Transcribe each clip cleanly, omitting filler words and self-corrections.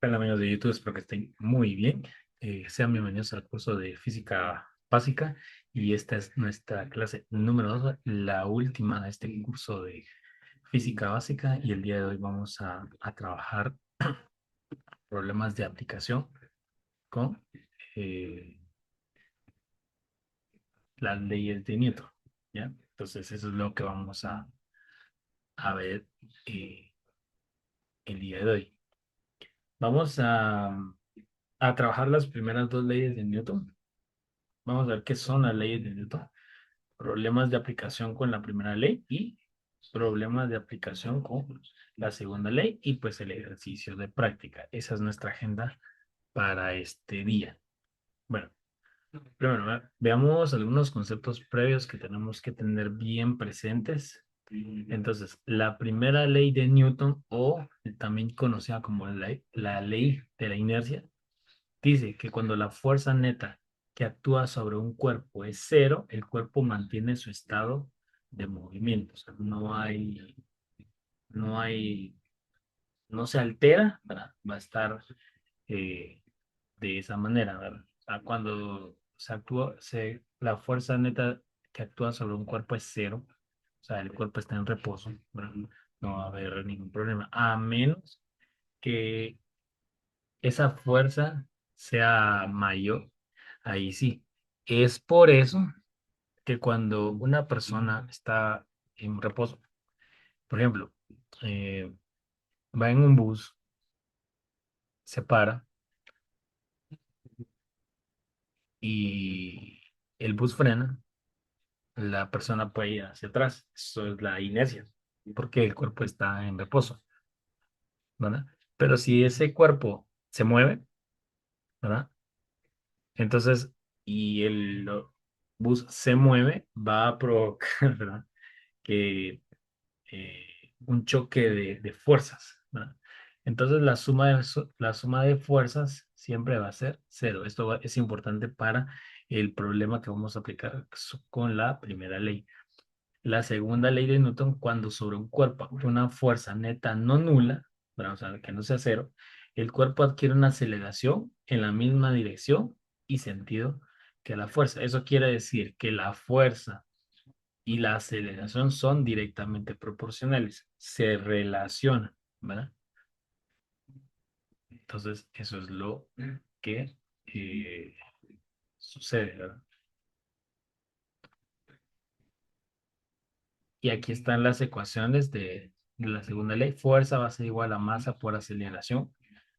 Hola amigos de YouTube, espero que estén muy bien. Sean bienvenidos al curso de física básica y esta es nuestra clase número 2, la última de este curso de física básica y el día de hoy vamos a trabajar problemas de aplicación con eh, las leyes de Newton, ¿ya? Entonces eso es lo que vamos a ver eh, el día de hoy. Vamos a trabajar las primeras dos leyes de Newton. Vamos a ver qué son las leyes de Newton, problemas de aplicación con la primera ley y problemas de aplicación con la segunda ley y pues el ejercicio de práctica. Esa es nuestra agenda para este día. Bueno, primero veamos algunos conceptos previos que tenemos que tener bien presentes. Entonces, la primera ley de Newton, o también conocida como la ley de la inercia, dice que cuando la fuerza neta que actúa sobre un cuerpo es cero, el cuerpo mantiene su estado de movimiento. O sea, no hay, no se altera, ¿verdad? Va a estar eh, de esa manera, ¿verdad? O sea, cuando la fuerza neta que actúa sobre un cuerpo es cero, o sea, el cuerpo está en reposo, ¿verdad? No va a haber ningún problema, a menos que esa fuerza sea mayor. Ahí sí. Es por eso que cuando una persona está en reposo, por ejemplo, eh, va en un bus, se para y el bus frena, la persona puede ir hacia atrás. Eso es la inercia, porque el cuerpo está en reposo, ¿verdad? Pero si ese cuerpo se mueve, ¿verdad? Entonces, y el bus se mueve, va a provocar, ¿verdad? Que eh, un choque de fuerzas, ¿verdad? Entonces la suma de fuerzas siempre va a ser cero. Es importante para el problema que vamos a aplicar con la primera ley. La segunda ley de Newton, cuando sobre un cuerpo actúa una fuerza neta no nula, ¿verdad? O sea, que no sea cero, el cuerpo adquiere una aceleración en la misma dirección y sentido que la fuerza. Eso quiere decir que la fuerza y la aceleración son directamente proporcionales, se relacionan, ¿verdad? Entonces, eso es lo que eh, sucede, ¿verdad? Y aquí están las ecuaciones de la segunda ley. Fuerza va a ser igual a masa por aceleración.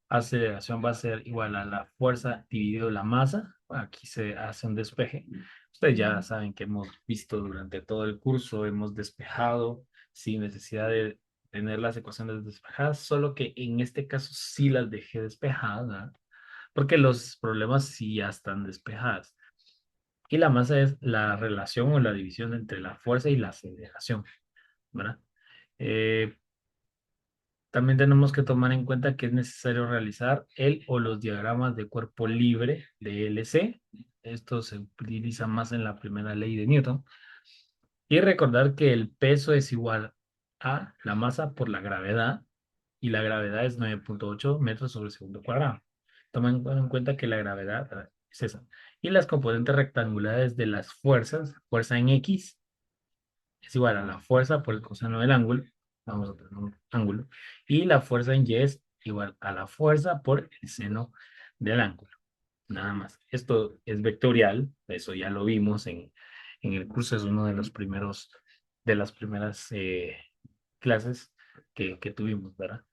Aceleración va a ser igual a la fuerza dividido la masa. Aquí se hace un despeje. Ustedes ya saben que hemos visto durante todo el curso, hemos despejado sin necesidad de tener las ecuaciones despejadas, solo que en este caso sí las dejé despejadas, ¿verdad? Porque los problemas sí ya están despejadas. Y la masa es la relación o la división entre la fuerza y la aceleración, ¿verdad? Eh, También tenemos que tomar en cuenta que es necesario realizar el o los diagramas de cuerpo libre de LC. Esto se utiliza más en la primera ley de Newton. Y recordar que el peso es igual a la masa por la gravedad y la gravedad es 9,8 metros sobre segundo cuadrado. Tomen en cuenta que la gravedad es esa. Y las componentes rectangulares de las fuerzas, fuerza en X es igual a la fuerza por el coseno del ángulo, vamos a tener un ángulo, y la fuerza en Y es igual a la fuerza por el seno del ángulo, nada más. Esto es vectorial, eso ya lo vimos en el curso, es uno de los primeros, de las primeras clases que tuvimos, ¿verdad?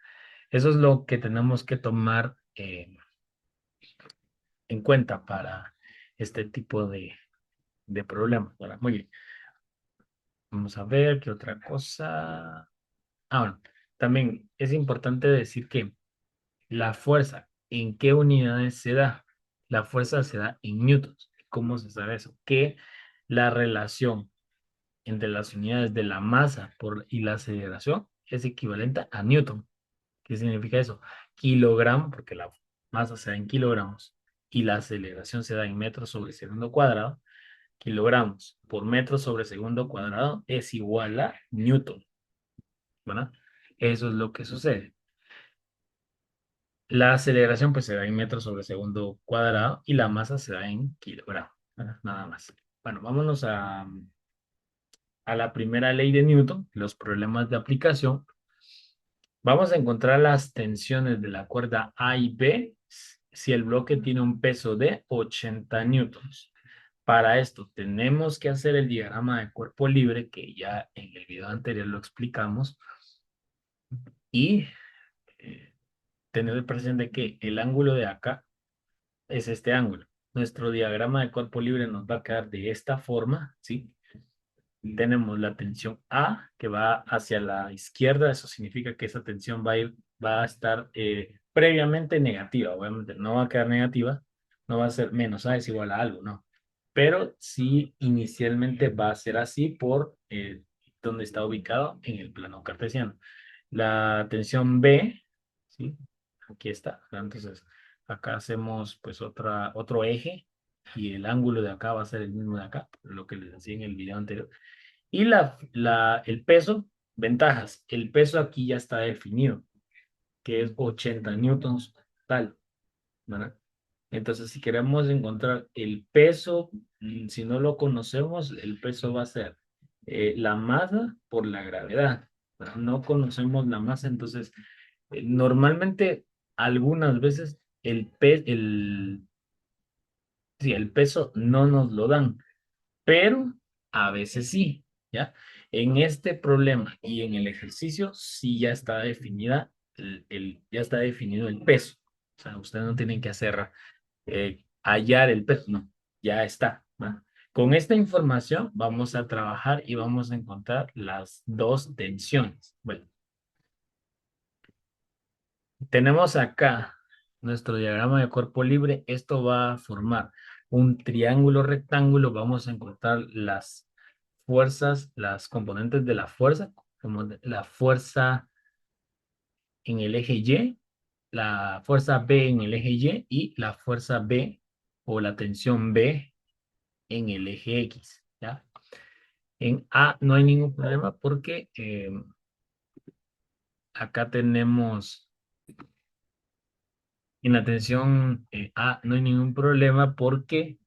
Eso es lo que tenemos que tomar en cuenta para este tipo de problemas, ¿verdad? Muy bien, vamos a ver qué otra cosa. Ah, bueno, también es importante decir que la fuerza, ¿en qué unidades se da? La fuerza se da en newtons. ¿Cómo se sabe eso? Que la relación entre las unidades de la masa y la aceleración es equivalente a newton. ¿Qué significa eso? Kilogramo, porque la masa se da en kilogramos y la aceleración se da en metros sobre segundo cuadrado. Kilogramos por metro sobre segundo cuadrado es igual a newton, ¿verdad? Eso es lo que sucede. La aceleración pues se da en metros sobre segundo cuadrado y la masa se da en kilogramos, ¿verdad? Nada más. Bueno, vámonos a la primera ley de Newton, los problemas de aplicación. Vamos a encontrar las tensiones de la cuerda A y B si el bloque tiene un peso de 80 newtons. Para esto tenemos que hacer el diagrama de cuerpo libre que ya en el video anterior lo explicamos y tener presente que el ángulo de acá es este ángulo. Nuestro diagrama de cuerpo libre nos va a quedar de esta forma, ¿sí? Tenemos la tensión A que va hacia la izquierda, eso significa que esa tensión va a estar previamente negativa, obviamente no va a quedar negativa, no va a ser menos A es igual a algo, no. Pero sí inicialmente va a ser así por donde está ubicado en el plano cartesiano. La tensión B, ¿sí? Aquí está, entonces acá hacemos pues otro eje y el ángulo de acá va a ser el mismo de acá, lo que les decía en el video anterior. Y el peso, ventajas. El peso aquí ya está definido, que es 80 newtons tal, ¿verdad? Entonces, si queremos encontrar el peso, si no lo conocemos, el peso va a ser la masa por la gravedad, ¿verdad? No conocemos la masa, entonces, normalmente, algunas veces, sí, el peso no nos lo dan, pero a veces sí, ¿ya? En este problema y en el ejercicio sí ya está definida ya está definido el peso. O sea, ustedes no tienen que hacer hallar el peso, no, ya está, ¿va? Con esta información vamos a trabajar y vamos a encontrar las dos tensiones. Bueno, tenemos acá nuestro diagrama de cuerpo libre. Esto va a formar un triángulo rectángulo. Vamos a encontrar las fuerzas, las componentes de la fuerza, como la fuerza en el eje Y, la fuerza B en el eje y la fuerza B o la tensión B en el eje X, ¿ya? En A no hay ningún problema porque acá tenemos en la tensión A no hay ningún problema porque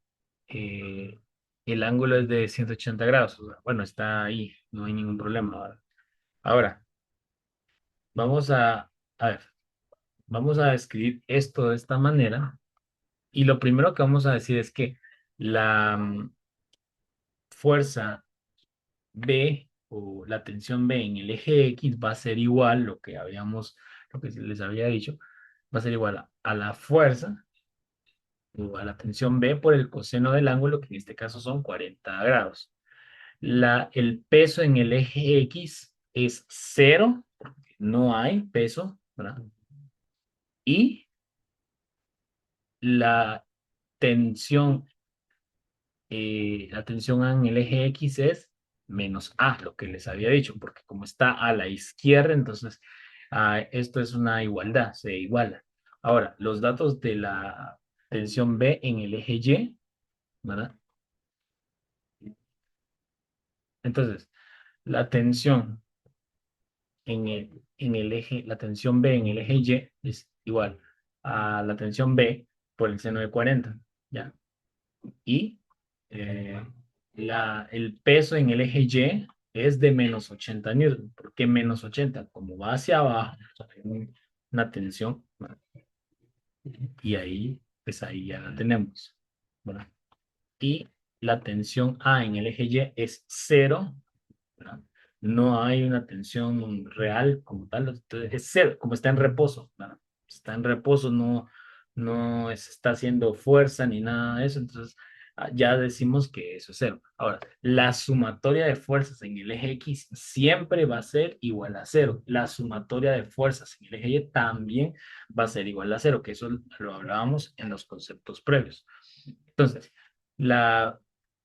eh, el ángulo es de 180 grados. O sea, bueno, está ahí, no hay ningún problema. ¿Verdad? Ahora, a ver, vamos a escribir esto de esta manera y lo primero que vamos a decir es que la fuerza B o la tensión B en el eje X va a ser igual, lo que les había dicho, va a ser igual a la fuerza o a la tensión B por el coseno del ángulo, que en este caso son 40 grados. El peso en el eje X es cero, porque no hay peso, ¿verdad? Y la tensión, la tensión A en el eje X es menos A, lo que les había dicho, porque como está a la izquierda, entonces esto es una igualdad, se iguala. Ahora, los datos de la tensión B en el eje Y, ¿verdad? Entonces, la tensión en el eje, la tensión B en el eje Y es igual a la tensión B por el seno de 40, ¿ya? Y eh, el peso en el eje Y es de menos 80 newton. ¿Por qué menos 80? Como va hacia abajo, hay una tensión, ¿verdad? Y ahí, pues ahí ya la tenemos, ¿verdad? Y la tensión A en el eje Y es cero, ¿verdad? No hay una tensión real como tal, entonces es cero, como está en reposo, ¿verdad? Está en reposo, no está haciendo fuerza ni nada de eso, entonces ya decimos que eso es cero. Ahora, la sumatoria de fuerzas en el eje X siempre va a ser igual a cero. La sumatoria de fuerzas en el eje Y también va a ser igual a cero, que eso lo hablábamos en los conceptos previos. Entonces, la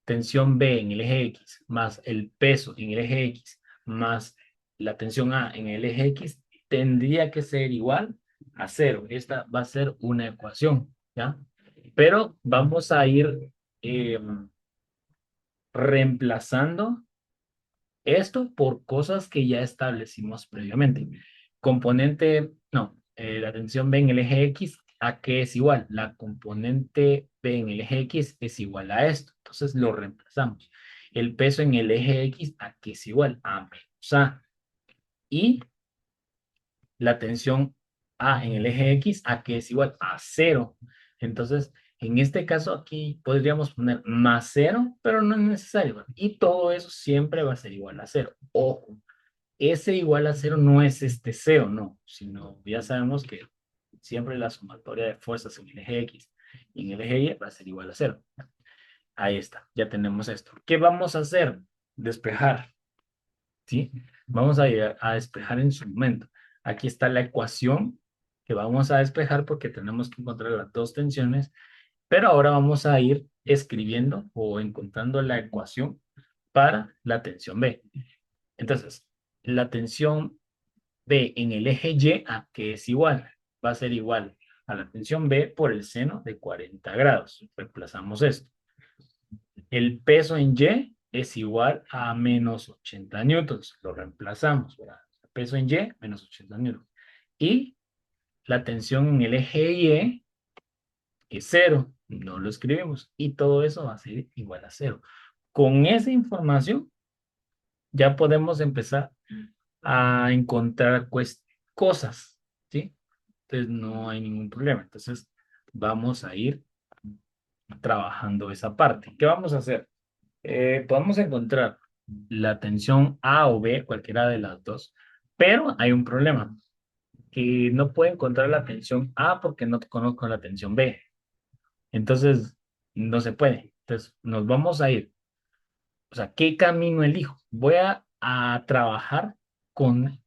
tensión B en el eje X más el peso en el eje X más la tensión A en el eje X tendría que ser igual a cero. Esta va a ser una ecuación, ¿ya? Pero vamos a ir eh, reemplazando esto por cosas que ya establecimos previamente. No, la tensión B en el eje X, ¿a qué es igual? La componente B en el eje X es igual a esto. Entonces lo reemplazamos. El peso en el eje X, ¿a qué es igual? A menos A. Y la tensión A en el eje X, ¿a qué es igual? A cero. Entonces, en este caso aquí podríamos poner más cero, pero no es necesario. Y todo eso siempre va a ser igual a cero. Ojo, ese igual a cero no es este cero, no, sino ya sabemos que siempre la sumatoria de fuerzas en el eje X y en el eje Y va a ser igual a cero. Ahí está, ya tenemos esto. ¿Qué vamos a hacer? Despejar, ¿sí? Vamos a ir a despejar en su momento. Aquí está la ecuación que vamos a despejar porque tenemos que encontrar las dos tensiones, pero ahora vamos a ir escribiendo o encontrando la ecuación para la tensión B. Entonces, la tensión B en el eje Y, ¿a qué es igual? Va a ser igual a la tensión B por el seno de 40 grados. Reemplazamos esto. El peso en Y es igual a menos 80 newtons. Lo reemplazamos, ¿verdad? El peso en Y, menos 80 newtons. Y la tensión en el eje Y es cero. No lo escribimos. Y todo eso va a ser igual a cero. Con esa información ya podemos empezar a encontrar cosas, ¿sí? Entonces no hay ningún problema. Entonces vamos a ir trabajando esa parte. ¿Qué vamos a hacer? Podemos encontrar la tensión A o B, cualquiera de las dos, pero hay un problema, que no puedo encontrar la tensión A porque no conozco la tensión B. Entonces, no se puede. Entonces, nos vamos a ir. O sea, ¿qué camino elijo? Voy a trabajar con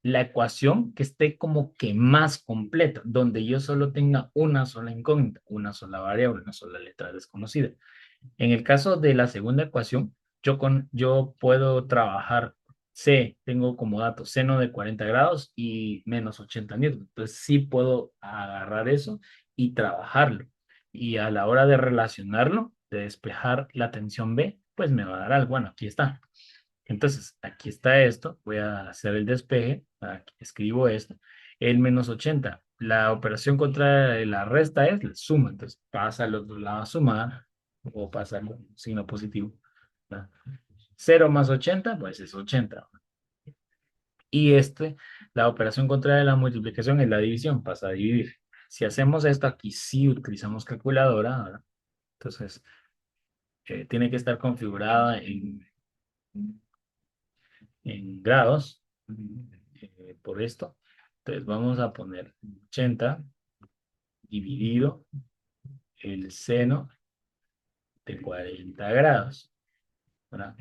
la ecuación que esté como que más completa, donde yo solo tenga una sola incógnita, una sola variable, una sola letra desconocida. En el caso de la segunda ecuación, yo puedo trabajar C, tengo como dato seno de 40 grados y menos 80 newtons. Entonces sí puedo agarrar eso y trabajarlo. Y a la hora de relacionarlo, de despejar la tensión B, pues me va a dar algo. Bueno, aquí está. Entonces, aquí está esto. Voy a hacer el despeje. Aquí escribo esto. El menos 80. La operación contra la resta es la suma. Entonces, pasa al otro lado a sumar o pasa con signo positivo. ¿Verdad? 0 más 80, pues es 80. Y la operación contraria de la multiplicación es la división, pasa a dividir. Si hacemos esto, aquí sí utilizamos calculadora, ¿verdad? Entonces, tiene que estar configurada en grados por esto. Entonces, vamos a poner 80 dividido el seno de 40 grados. ¿Verdad?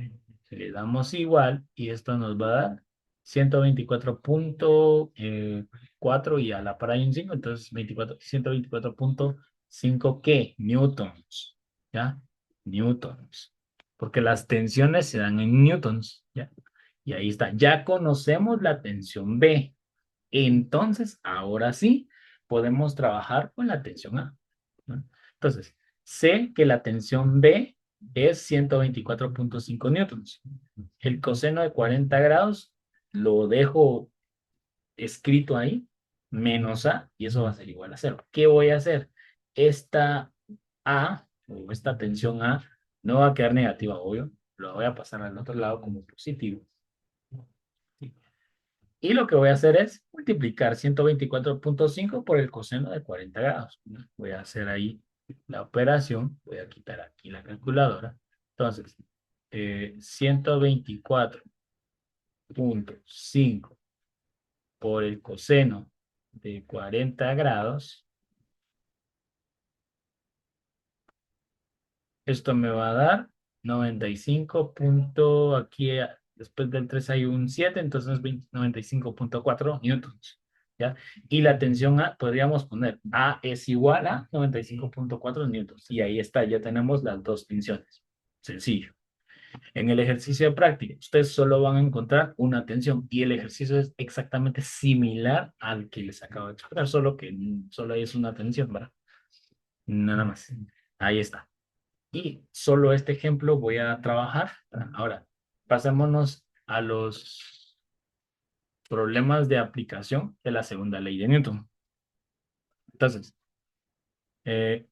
Le damos igual y esto nos va a dar 124.4 y a la par hay un 5, entonces 124.5 ¿qué? Newtons, ¿ya? Newtons. Porque las tensiones se dan en newtons, ¿ya? Y ahí está. Ya conocemos la tensión B. Entonces, ahora sí, podemos trabajar con la tensión A, ¿no? Entonces, sé que la tensión B es 124.5 newtons. El coseno de 40 grados lo dejo escrito ahí, menos A, y eso va a ser igual a cero. ¿Qué voy a hacer? Esta A, o esta tensión A, no va a quedar negativa, obvio. Lo voy a pasar al otro lado como positivo. Y lo que voy a hacer es multiplicar 124.5 por el coseno de 40 grados. Voy a hacer ahí la operación. Voy a quitar aquí la calculadora. Entonces, 124.5 por el coseno de 40 grados. Esto me va a dar 95 aquí después del 3 hay un 7, entonces 95.4 newtons, ¿ya? Y la tensión A, podríamos poner A es igual a 95.4 newtons. Y ahí está, ya tenemos las dos tensiones. Sencillo. En el ejercicio de práctica, ustedes solo van a encontrar una tensión y el ejercicio es exactamente similar al que les acabo de explicar, solo que solo es una tensión, ¿verdad? Nada más. Ahí está. Y solo este ejemplo voy a trabajar. Ahora, pasémonos a los problemas de aplicación de la segunda ley de Newton. Entonces,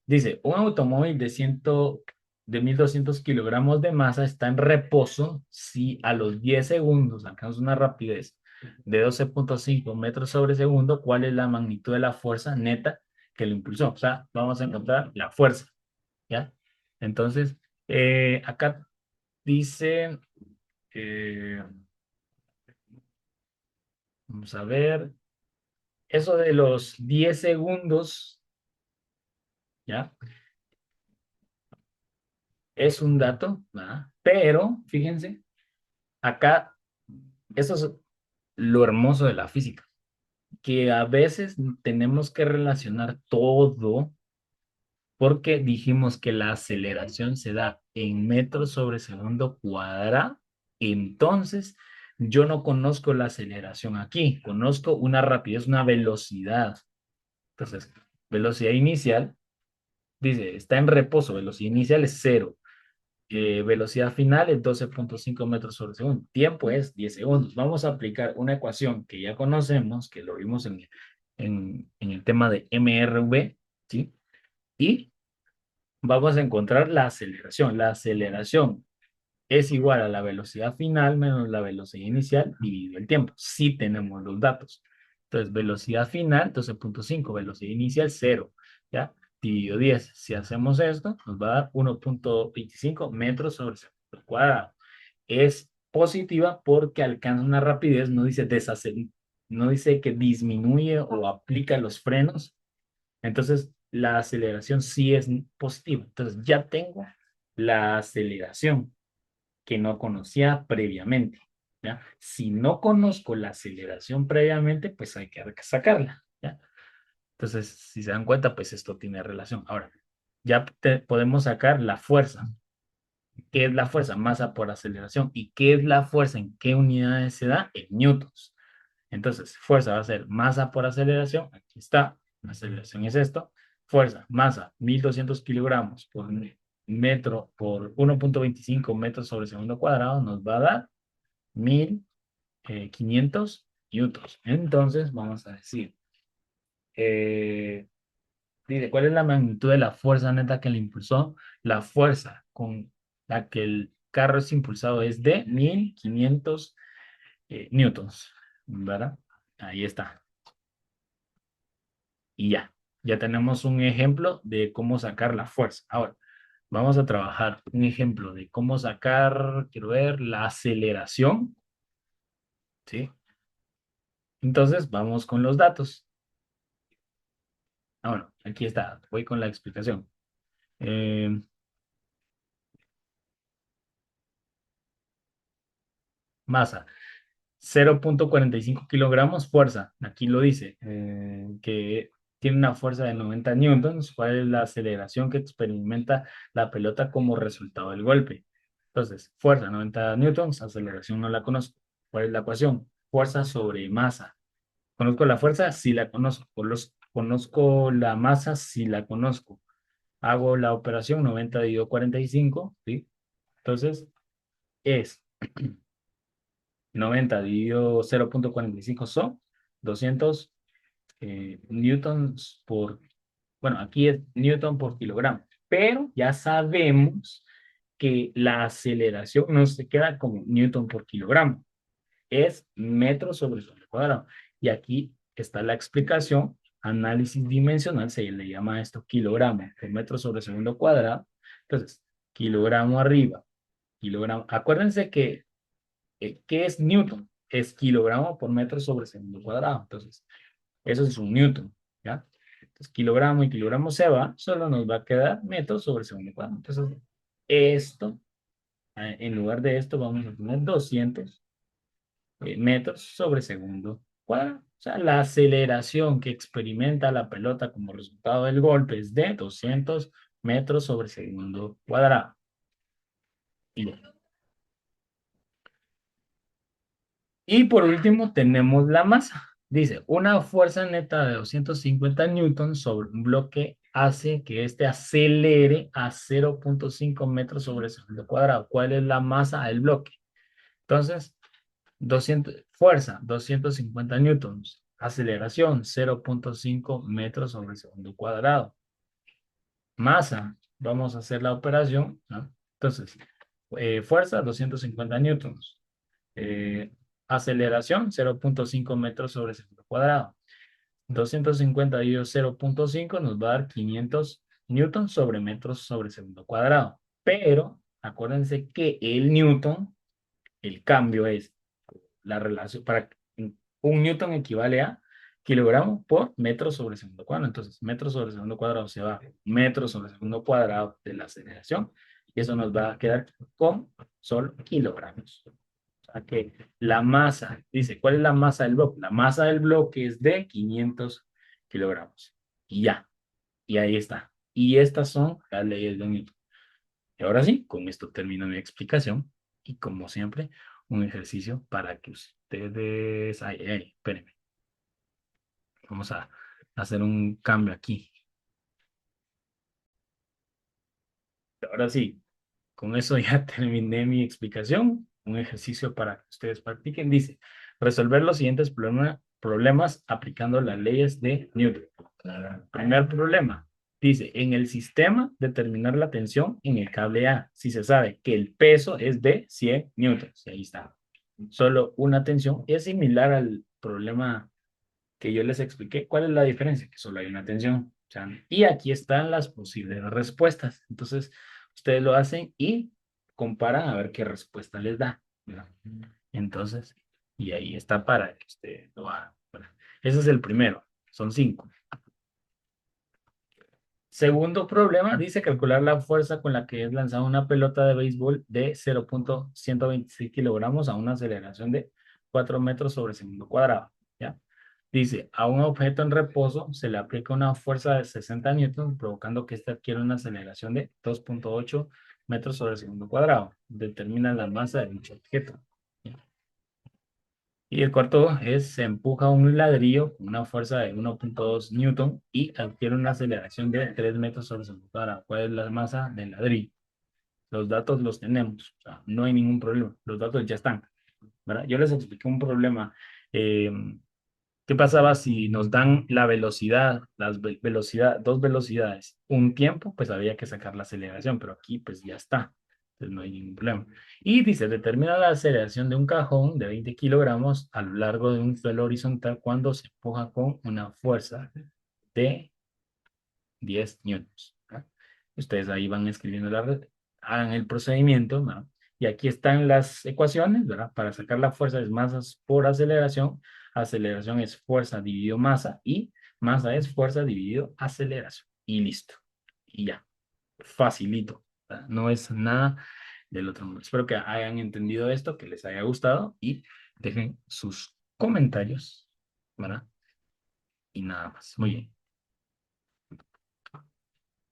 dice, un automóvil de 1200 kilogramos de masa está en reposo si a los 10 segundos alcanza una rapidez de 12,5 metros sobre segundo. ¿Cuál es la magnitud de la fuerza neta que lo impulsó? O sea, vamos a encontrar la fuerza, ¿ya? Entonces, acá dice, eh, vamos a ver, eso de los 10 segundos, ¿ya? Es un dato, ¿verdad? Pero, fíjense, acá, eso es lo hermoso de la física, que a veces tenemos que relacionar todo porque dijimos que la aceleración se da en metros sobre segundo cuadrado. Entonces, yo no conozco la aceleración aquí, conozco una rapidez, una velocidad. Entonces, velocidad inicial, dice, está en reposo, velocidad inicial es cero. Velocidad final es 12,5 metros sobre segundo. Tiempo es 10 segundos. Vamos a aplicar una ecuación que ya conocemos, que lo vimos en el tema de MRV, ¿sí? Y vamos a encontrar la aceleración. La aceleración es igual a la velocidad final menos la velocidad inicial dividido el tiempo. Sí tenemos los datos. Entonces, velocidad final, 12,5, velocidad inicial, cero, ¿ya? Dividido 10. Si hacemos esto, nos va a dar 1,25 metros sobre segundo cuadrado. Es positiva porque alcanza una rapidez, no dice no dice que disminuye o aplica los frenos. Entonces, la aceleración sí es positiva. Entonces, ya tengo la aceleración que no conocía previamente, ¿ya? Si no conozco la aceleración previamente, pues hay que sacarla, ¿ya? Entonces, si se dan cuenta, pues esto tiene relación. Ahora, ya podemos sacar la fuerza. ¿Qué es la fuerza? Masa por aceleración. ¿Y qué es la fuerza? ¿En qué unidades se da? En newtons. Entonces, fuerza va a ser masa por aceleración. Aquí está. La aceleración es esto. Fuerza, masa, 1200 kilogramos por metro por 1,25 metros sobre segundo cuadrado nos va a dar 1500 newtons. Entonces, vamos a decir, eh, dice, ¿cuál es la magnitud de la fuerza neta que le impulsó? La fuerza con la que el carro es impulsado es de 1500 newtons, ¿verdad? Ahí está. Y ya tenemos un ejemplo de cómo sacar la fuerza. Ahora, vamos a trabajar un ejemplo de cómo sacar, quiero ver, la aceleración, ¿sí? Entonces, vamos con los datos. Bueno, aquí está, voy con la explicación. Eh, Masa, 0,45 kilogramos, fuerza, aquí lo dice, que tiene una fuerza de 90 newtons. ¿Cuál es la aceleración que experimenta la pelota como resultado del golpe? Entonces, fuerza, 90 newtons, aceleración no la conozco. ¿Cuál es la ecuación? Fuerza sobre masa. ¿Conozco la fuerza? Sí la conozco. Conozco la masa, sí la conozco. Hago la operación 90 dividido 45, ¿sí? Entonces, es 90 dividido 0,45 son 200 newtons por, bueno, aquí es newton por kilogramo, pero ya sabemos que la aceleración no se queda como newton por kilogramo, es metro sobre segundo cuadrado. Y aquí está la explicación, análisis dimensional, se le llama esto kilogramo por metro sobre segundo cuadrado. Entonces, kilogramo arriba, kilogramo. Acuérdense que ¿qué es newton? Es kilogramo por metro sobre segundo cuadrado. Entonces, eso es un newton, ¿ya? Entonces, kilogramo y kilogramo se va, solo nos va a quedar metro sobre segundo cuadrado. Entonces, esto, en lugar de esto, vamos a poner 200 metros sobre segundo cuadrado. O sea, la aceleración que experimenta la pelota como resultado del golpe es de 200 metros sobre segundo cuadrado. Y ya. Y por último tenemos la masa. Dice, una fuerza neta de 250 newtons sobre un bloque hace que éste acelere a 0,5 metros sobre segundo cuadrado. ¿Cuál es la masa del bloque? Entonces, fuerza, 250 newtons. Aceleración, 0.5 metros sobre segundo cuadrado. Masa, vamos a hacer la operación, ¿no? Entonces, fuerza, 250 newtons. Eh, Aceleración, 0.5 metros sobre segundo cuadrado. 250 dividido 0.5 nos va a dar 500 newtons sobre metros sobre segundo cuadrado. Pero, acuérdense que el newton, el cambio es la relación, para un newton equivale a kilogramo por metro sobre segundo cuadrado. Entonces, metro sobre segundo cuadrado se va metro sobre segundo cuadrado de la aceleración y eso nos va a quedar con solo kilogramos. O sea que la masa, dice, ¿cuál es la masa del bloque? La masa del bloque es de 500 kilogramos. Y ya, y ahí está. Y estas son las leyes de Newton. Y ahora sí, con esto termino mi explicación. Y como siempre, un ejercicio para que ustedes... Ay, espérenme. Vamos a hacer un cambio aquí. Ahora sí, con eso ya terminé mi explicación. Un ejercicio para que ustedes practiquen. Dice, resolver los siguientes problemas aplicando las leyes de Newton. Primer problema. Dice, en el sistema determinar la tensión en el cable A. Si se sabe que el peso es de 100 newtons. Y ahí está. Solo una tensión. Es similar al problema que yo les expliqué. ¿Cuál es la diferencia? Que solo hay una tensión. O sea, y aquí están las posibles respuestas. Entonces, ustedes lo hacen y comparan a ver qué respuesta les da, ¿verdad? Entonces, y ahí está para que usted lo haga. Bueno, ese es el primero. Son 5. Segundo problema, dice calcular la fuerza con la que es lanzada una pelota de béisbol de 0.126 kilogramos a una aceleración de 4 metros sobre segundo cuadrado. ¿Ya? Dice, a un objeto en reposo se le aplica una fuerza de 60 newtons, provocando que éste adquiera una aceleración de 2.8 metros sobre segundo cuadrado. Determina la masa de dicho objeto. ¿Ya? Y el cuarto es, se empuja un ladrillo con una fuerza de 1.2 newton y adquiere una aceleración de 3 metros sobre segundo cuadrado. ¿Cuál es la masa del ladrillo? Los datos los tenemos, o sea, no hay ningún problema, los datos ya están, ¿verdad? Yo les expliqué un problema. eh, ¿Qué pasaba si nos dan la velocidad, dos velocidades, un tiempo? Pues había que sacar la aceleración, pero aquí pues ya está. Entonces no hay ningún problema. Y dice, determina la aceleración de un cajón de 20 kilogramos a lo largo de un suelo horizontal cuando se empuja con una fuerza de 10 newtons. ¿Ah? Ustedes ahí van escribiendo hagan el procedimiento, ¿no? Y aquí están las ecuaciones, ¿verdad? Para sacar la fuerza es masa por aceleración. Aceleración es fuerza dividido masa y masa es fuerza dividido aceleración. Y listo. Y ya. Facilito. ¿Verdad? No es nada del otro mundo. Espero que hayan entendido esto, que les haya gustado y dejen sus comentarios, ¿verdad? Y nada más. Muy bien.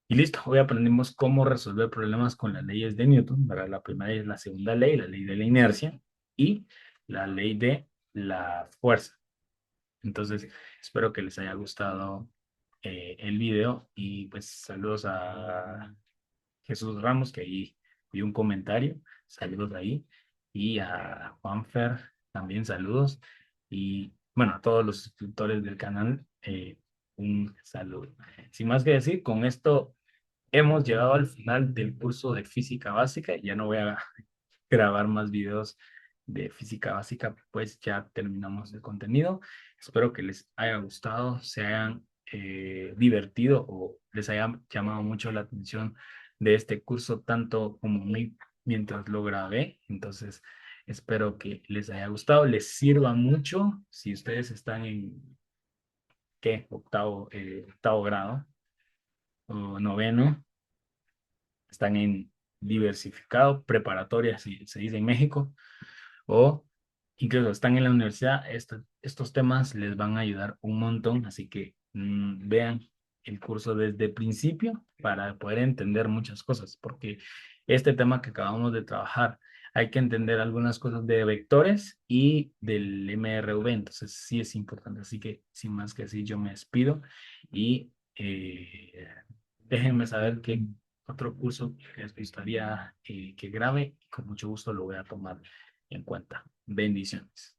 Y listo, hoy aprendimos cómo resolver problemas con las leyes de Newton. ¿Verdad? La primera es la segunda ley, la ley de la inercia y la ley de la fuerza. Entonces, espero que les haya gustado el video y pues saludos a Jesús Ramos, que ahí vi un comentario. Saludos ahí. Y a Juanfer, también saludos. Y bueno, a todos los suscriptores del canal, un saludo. Sin más que decir, con esto hemos llegado al final del curso de física básica. Ya no voy a grabar más videos de física básica, pues ya terminamos el contenido. Espero que les haya gustado, se hayan divertido o les haya llamado mucho la atención de este curso, tanto como a mí mientras lo grabé. Entonces, espero que les haya gustado, les sirva mucho si ustedes están en, ¿qué? Octavo grado o noveno, están en diversificado, preparatoria, si se dice en México, o incluso están en la universidad, estos temas les van a ayudar un montón, así que vean el curso desde el principio para poder entender muchas cosas, porque este tema que acabamos de trabajar, hay que entender algunas cosas de vectores y del MRV, entonces sí es importante, así que sin más que decir, yo me despido y déjenme saber qué otro curso que les gustaría que grabe y con mucho gusto lo voy a tomar en cuenta. Bendiciones.